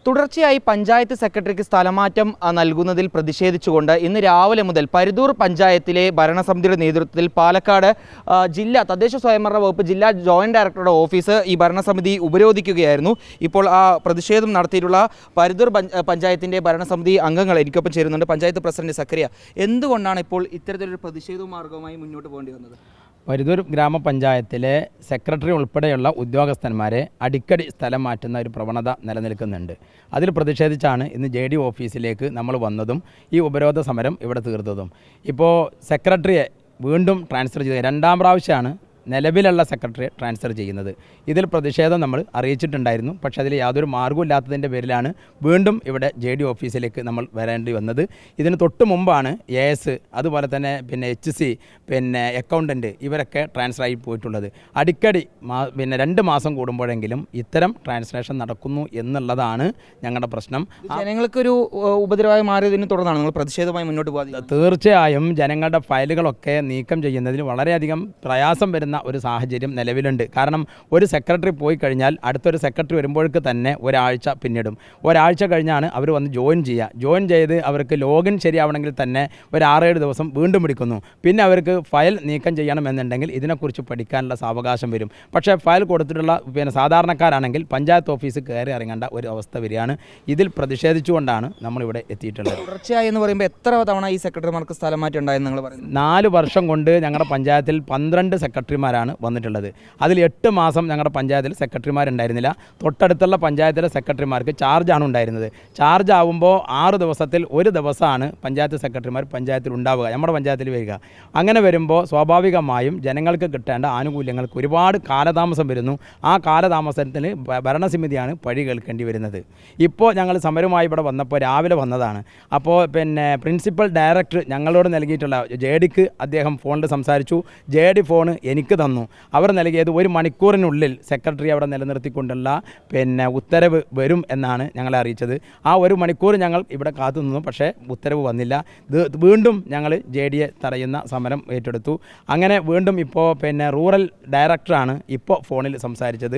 തുടർച്ചയായി പഞ്ചായത്ത് സെക്രട്ടറിക്ക് സ്ഥലമാറ്റം നൽകുന്നതിൽ പ്രതിഷേധിച്ചുകൊണ്ട് ഇന്ന് രാവിലെ മുതൽ പരിദൂർ പഞ്ചായത്തിലെ ഭരണസമിതിയുടെ നേതൃത്വത്തിൽ പാലക്കാട് ജില്ലാ തദ്ദേശ സ്വയംഭരണ വകുപ്പ് ജില്ലാ ജോയിന്റ് ഡയറക്ടറുടെ ഓഫീസ് ഈ ഭരണസമിതി ഉപരോധിക്കുകയായിരുന്നു. ഇപ്പോൾ ആ പ്രതിഷേധം നടത്തിയിട്ടുള്ള പരിദൂർ പഞ്ചായത്തിൻ്റെ ഭരണസമിതി അംഗങ്ങൾ എനിക്കൊപ്പം ചേരുന്നുണ്ട്. പഞ്ചായത്ത് പ്രസിഡന്റ് സക്കറിയ, എന്തുകൊണ്ടാണ് ഇപ്പോൾ ഇത്തരത്തിലൊരു പ്രതിഷേധ മാർഗവുമായി മുന്നോട്ട് പോകേണ്ടി വന്നത്? പരിദൂർ ഗ്രാമപഞ്ചായത്തിലെ സെക്രട്ടറി ഉൾപ്പെടെയുള്ള ഉദ്യോഗസ്ഥന്മാരെ അടിക്കടി സ്ഥലം മാറ്റുന്ന ഒരു പ്രവണത നിലനിൽക്കുന്നുണ്ട്. അതിൽ പ്രതിഷേധിച്ചാണ് ഇന്ന് JD ഓഫീസിലേക്ക് നമ്മൾ വന്നതും ഈ ഉപരോധ സമരം ഇവിടെ തീർത്തതും. ഇപ്പോൾ സെക്രട്ടറിയെ വീണ്ടും ട്രാൻസ്ഫർ ചെയ്ത് രണ്ടാം പ്രാവശ്യമാണ് നിലവിലുള്ള സെക്രട്ടറിയെ ട്രാൻസ്ഫർ ചെയ്യുന്നത്. ഇതിൽ പ്രതിഷേധം നമ്മൾ അറിയിച്ചിട്ടുണ്ടായിരുന്നു. പക്ഷേ അതിൽ യാതൊരു മാർഗ്ഗമില്ലാത്തതിൻ്റെ പേരിലാണ് വീണ്ടും ഇവിടെ JD ഓഫീസിലേക്ക് നമ്മൾ വരേണ്ടി വന്നത്. ഇതിന് തൊട്ട് മുമ്പാണ് AS, അതുപോലെ തന്നെ HC, അക്കൗണ്ടൻറ്റ് ഇവരൊക്കെ ട്രാൻസ്ഫർ ആയി പോയിട്ടുള്ളത്. അടിക്കടി 2 മാസം കൂടുമ്പോഴെങ്കിലും ഇത്തരം ട്രാൻസ്ലേഷൻ നടക്കുന്നു എന്നുള്ളതാണ് ഞങ്ങളുടെ പ്രശ്നം. ജനങ്ങൾക്കൊരു ഉപദ്രവമായി മാറിയതിനെ തുടർന്നാണ് നിങ്ങൾ പ്രതിഷേധമായി മുന്നോട്ട് പോകുന്നത്? തീർച്ചയായും ജനങ്ങളുടെ ഫയലുകളൊക്കെ നീക്കം ചെയ്യുന്നതിൽ വളരെയധികം പ്രയാസം വരുന്ന ഒരു സാഹചര്യം നിലവിലുണ്ട്. കാരണം ഒരു സെക്രട്ടറി പോയി കഴിഞ്ഞാൽ അടുത്തൊരു സെക്രട്ടറി വരുമ്പോഴേക്ക് തന്നെ ഒരാഴ്ച പിന്നിടും. ഒരാഴ്ച കഴിഞ്ഞാണ് അവർ വന്ന് ജോയിൻ ചെയ്യുക. ജോയിൻ ചെയ്ത് അവർക്ക് ലോഗിൻ ശരിയാവണമെങ്കിൽ തന്നെ ഒരു 6-7 ദിവസം വീണ്ടും പിടിക്കുന്നു. പിന്നെ അവർക്ക് ഫയൽ നീക്കം ചെയ്യണമെന്നുണ്ടെങ്കിൽ ഇതിനെക്കുറിച്ച് പഠിക്കാനുള്ള സാവകാശം വരും. പക്ഷേ ഫയൽ കൊടുത്തിട്ടുള്ള സാധാരണക്കാരാണെങ്കിൽ പഞ്ചായത്ത് ഓഫീസ് കയറി ഇറങ്ങേണ്ട ഒരു അവസ്ഥ വരികയാണ്. ഇതിൽ പ്രതിഷേധിച്ചുകൊണ്ടാണ് നമ്മളിവിടെ എത്തിയിട്ടുള്ളത്. തുടർച്ചയായി എന്ന് പറയുമ്പോൾ എത്ര തവണ ഈ സെക്രട്ടറിമാർക്ക് സ്ഥലം മാറ്റം ഉണ്ടായെന്ന് നിങ്ങൾ പറയുന്നത്? 4 വർഷം കൊണ്ട് ഞങ്ങളുടെ പഞ്ചായത്തിൽ 12 സെക്രട്ടറിമാരാണ് വന്നിട്ടുള്ളത്. അതിൽ 8 മാസം ഞങ്ങളുടെ പഞ്ചായത്തിൽ സെക്രട്ടറിമാരുണ്ടായിരുന്നില്ല. തൊട്ടടുത്തുള്ള പഞ്ചായത്തിലെ സെക്രട്ടറിമാർക്ക് ചാർജാണ് ഉണ്ടായിരുന്നത്. ചാർജ് ആവുമ്പോൾ 6 ദിവസത്തിൽ 1 ദിവസമാണ് പഞ്ചായത്ത് സെക്രട്ടറിമാർ പഞ്ചായത്തിൽ ഉണ്ടാവുക, നമ്മുടെ പഞ്ചായത്തിൽ വരിക. അങ്ങനെ വരുമ്പോൾ സ്വാഭാവികമായും ജനങ്ങൾക്ക് കിട്ടേണ്ട ആനുകൂല്യങ്ങൾക്ക് ഒരുപാട് കാലതാമസം വരുന്നു. ആ കാലതാമസത്തിന് ഭരണസമിതിയാണ് പഴി കേൾക്കേണ്ടി വരുന്നത്. ഇപ്പോൾ ഞങ്ങൾ സമരമായി ഇവിടെ വന്നപ്പോൾ രാവിലെ വന്നതാണ്. അപ്പോൾ പ്രിൻസിപ്പൽ ഡയറക്ടർ ഞങ്ങളോട് നൽകിയിട്ടുള്ള JDക്ക് അദ്ദേഹം ഫോണിൽ സംസാരിച്ചു. JD ഫോൺ എനിക്ക് തന്നു. അവർ നൽകിയത് 1 മണിക്കൂറിനുള്ളിൽ സെക്രട്ടറി അവിടെ നിലനിർത്തിക്കൊണ്ടുള്ള ഉത്തരവ് വരും എന്നാണ് ഞങ്ങളെ അറിയിച്ചത്. ആ 1 മണിക്കൂർ ഞങ്ങൾ ഇവിടെ കാത്തു നിന്നു. പക്ഷേ ഉത്തരവ് വന്നില്ല. വീണ്ടും ഞങ്ങൾ JDയെ തടയുന്ന സമരം ഏറ്റെടുത്തു. അങ്ങനെ വീണ്ടും ഇപ്പോൾ റൂറൽ ഡയറക്ടറാണ് ഇപ്പോൾ ഫോണിൽ സംസാരിച്ചത്.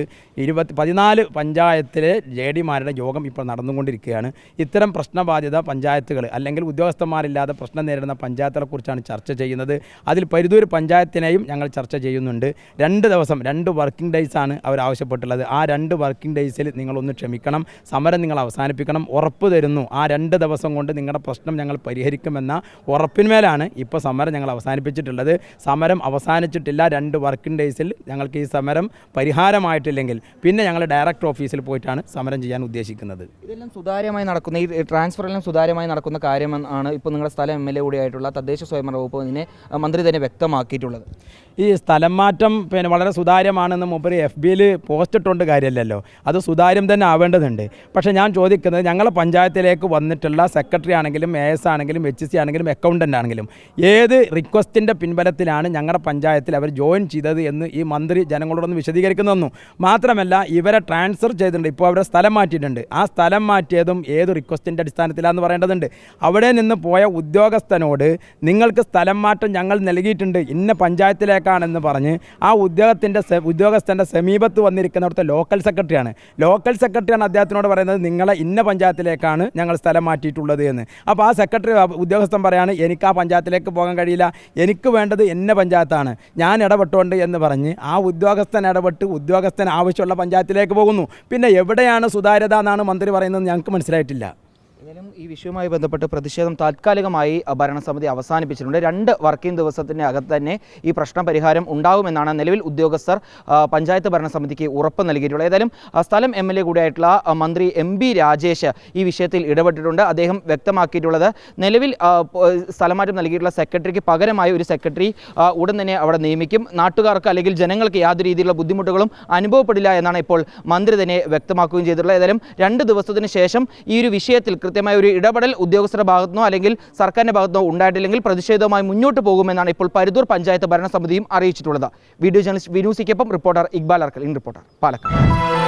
14 പഞ്ചായത്തിലെ JDമാരുടെ യോഗം ഇപ്പോൾ നടന്നുകൊണ്ടിരിക്കുകയാണ്. ഇത്തരം പ്രശ്നബാധിത പഞ്ചായത്തുകൾ അല്ലെങ്കിൽ ഉദ്യോഗസ്ഥന്മാരില്ലാതെ പ്രശ്നം നേരിടുന്ന പഞ്ചായത്തുകളെക്കുറിച്ചാണ് ചർച്ച ചെയ്യുന്നത്. അതിൽ പരിദൂർ പഞ്ചായത്തിനെയും ഞങ്ങൾ ചർച്ച ചെയ്യുന്നുണ്ട്. 2 ദിവസം 2 വർക്കിംഗ് ഡേയ്സാണ് അവർ ആവശ്യപ്പെട്ടുള്ളത്. ആ 2 വർക്കിംഗ് ഡേയ്സിൽ നിങ്ങളൊന്ന് ക്ഷമിക്കണം, സമരം നിങ്ങൾ അവസാനിപ്പിക്കണം, ഉറപ്പ് തരുന്നു. ആ 2 ദിവസം കൊണ്ട് നിങ്ങളുടെ പ്രശ്നം ഞങ്ങൾ പരിഹരിക്കുമെന്ന ഉറപ്പിന്മേലാണ് ഇപ്പോൾ സമരം ഞങ്ങൾ അവസാനിപ്പിച്ചിട്ടുള്ളത്. സമരം അവസാനിച്ചിട്ടില്ല. 2 വർക്കിംഗ് ഡേയ്സിൽ ഞങ്ങൾക്ക് ഈ സമരം പരിഹാരമായിട്ടില്ലെങ്കിൽ പിന്നെ ഞങ്ങൾ ഡയറക്ടർ ഓഫീസിൽ പോയിട്ടാണ് സമരം ചെയ്യാൻ ഉദ്ദേശിക്കുന്നത്. ഇതെല്ലാം സുതാര്യമായി നടക്കുന്ന ഈ ട്രാൻസ്ഫറെല്ലാം സുതാര്യമായി നടക്കുന്ന കാര്യമെന്നാണ് ഇപ്പോൾ നിങ്ങളുടെ സ്ഥലം MLA കൂടിയായിട്ടുള്ള തദ്ദേശ സ്വയംഭരണ വകുപ്പ് മന്ത്രി തന്നെ വ്യക്തമാക്കിയിട്ടുള്ളത്. ഈ സ്ഥലം മാറ്റം വളരെ സുതാര്യമാണെന്ന് മൂപ്പര് FBയിൽ പോസ്റ്റ് ഇട്ടുകൊണ്ട് കാര്യമല്ലല്ലോ. അത് സുതാര്യം തന്നെ ആവേണ്ടതുണ്ട്. പക്ഷേ ഞാൻ ചോദിക്കുന്നത്, ഞങ്ങളുടെ പഞ്ചായത്തിലേക്ക് വന്നിട്ടുള്ള സെക്രട്ടറി ആണെങ്കിലും AS ആണെങ്കിലും HC ആണെങ്കിലും അക്കൗണ്ടൻ്റ് ആണെങ്കിലും ഏത് റിക്വസ്റ്റിൻ്റെ പിൻബലത്തിലാണ് ഞങ്ങളുടെ പഞ്ചായത്തിൽ അവർ ജോയിൻ ചെയ്തത് എന്ന് ഈ മന്ത്രി ജനങ്ങളോടൊന്ന് വിശദീകരിക്കുന്നു തന്നു. മാത്രമല്ല ഇവരെ ട്രാൻസ്ഫർ ചെയ്തിട്ടുണ്ട്. ഇപ്പോൾ അവരെ സ്ഥലം മാറ്റിയിട്ടുണ്ട്. ആ സ്ഥലം മാറ്റിയതും ഏത് റിക്വസ്റ്റിൻ്റെ അടിസ്ഥാനത്തിലാണെന്ന് പറയേണ്ടതുണ്ട്. അവിടെ നിന്ന് പോയ ഉദ്യോഗസ്ഥനോട് നിങ്ങൾക്ക് സ്ഥലം മാറ്റം ഞങ്ങൾ നൽകിയിട്ടുണ്ട്, ഇന്ന പഞ്ചായത്തിലേക്കാണെന്ന് പറഞ്ഞ് ആ ഉദ്യോഗസ്ഥൻ്റെ സമീപത്ത് വന്നിരിക്കുന്നവിടുത്തെ ലോക്കൽ സെക്രട്ടറിയാണ് അദ്ദേഹത്തിനോട് പറയുന്നത് നിങ്ങളെ ഇന്ന പഞ്ചായത്തിലേക്കാണ് ഞങ്ങൾ സ്ഥലം മാറ്റിയിട്ടുള്ളത് എന്ന്. അപ്പോൾ ആ സെക്രട്ടറി ഉദ്യോഗസ്ഥൻ പറയാണ് എനിക്ക് ആ പഞ്ചായത്തിലേക്ക് പോകാൻ കഴിയില്ല, എനിക്ക് വേണ്ടത് എന്ന പഞ്ചായത്താണ്, ഞാൻ ഇടപെട്ടുകൊണ്ട് എന്ന് പറഞ്ഞ് ആ ഉദ്യോഗസ്ഥൻ ഇടപെട്ട് ഉദ്യോഗസ്ഥൻ ആവശ്യമുള്ള പഞ്ചായത്തിലേക്ക് പോകുന്നു. പിന്നെ എവിടെയാണ് സുതാര്യത എന്നാണ് മന്ത്രി പറയുന്നത് ഞങ്ങൾക്ക് മനസ്സിലായിട്ടില്ല. ഏതായാലും ഈ വിഷയവുമായി ബന്ധപ്പെട്ട് പ്രതിഷേധം താൽക്കാലികമായി ഭരണസമിതി അവസാനിപ്പിച്ചിട്ടുണ്ട്. 2 വർക്കിംഗ് ദിവസത്തിൻ്റെ അകത്ത് തന്നെ ഈ പ്രശ്ന പരിഹാരം ഉണ്ടാകുമെന്നാണ് നിലവിൽ ഉദ്യോഗസ്ഥർ പഞ്ചായത്ത് ഭരണസമിതിക്ക് ഉറപ്പ് നൽകിയിട്ടുള്ളത്. ഏതായാലും സ്ഥലം MLA കൂടിയായിട്ടുള്ള മന്ത്രി MB രാജേഷ് ഈ വിഷയത്തിൽ ഇടപെട്ടിട്ടുണ്ട്. അദ്ദേഹം വ്യക്തമാക്കിയിട്ടുള്ളത് നിലവിൽ സ്ഥലമാറ്റം നൽകിയിട്ടുള്ള സെക്രട്ടറിക്ക് പകരമായി ഒരു സെക്രട്ടറി ഉടൻ തന്നെ അവിടെ നിയമിക്കും. നാട്ടുകാർക്ക് അല്ലെങ്കിൽ ജനങ്ങൾക്ക് യാതൊരു രീതിയിലുള്ള ബുദ്ധിമുട്ടുകളും അനുഭവപ്പെടില്ല എന്നാണ് ഇപ്പോൾ മന്ത്രി തന്നെ വ്യക്തമാക്കുകയും ചെയ്തിട്ടുള്ളത്. ഏതായാലും 2 ദിവസത്തിന് ശേഷം ഈ ഒരു വിഷയത്തിൽ കൃത്യമായ ഒരു ഇടപെടൽ ഉദ്യോഗസ്ഥരുടെ ഭാഗത്തുനിന്നോ അല്ലെങ്കിൽ സർക്കാരിൻ്റെ ഭാഗത്തുനിന്നോ ഉണ്ടായിട്ടില്ലെങ്കിൽ പ്രതിഷേധവുമായി മുന്നോട്ട് പോകുമെന്നാണ് ഇപ്പോൾ പരിദൂർ പഞ്ചായത്ത് ഭരണസമിതിയും അറിയിച്ചിട്ടുള്ളത്. വീഡിയോ ജേർണലിസ്റ്റ് വിനൂസിക്കൊപ്പം reporter Iqbal Arkal, in reporter, Palakkad.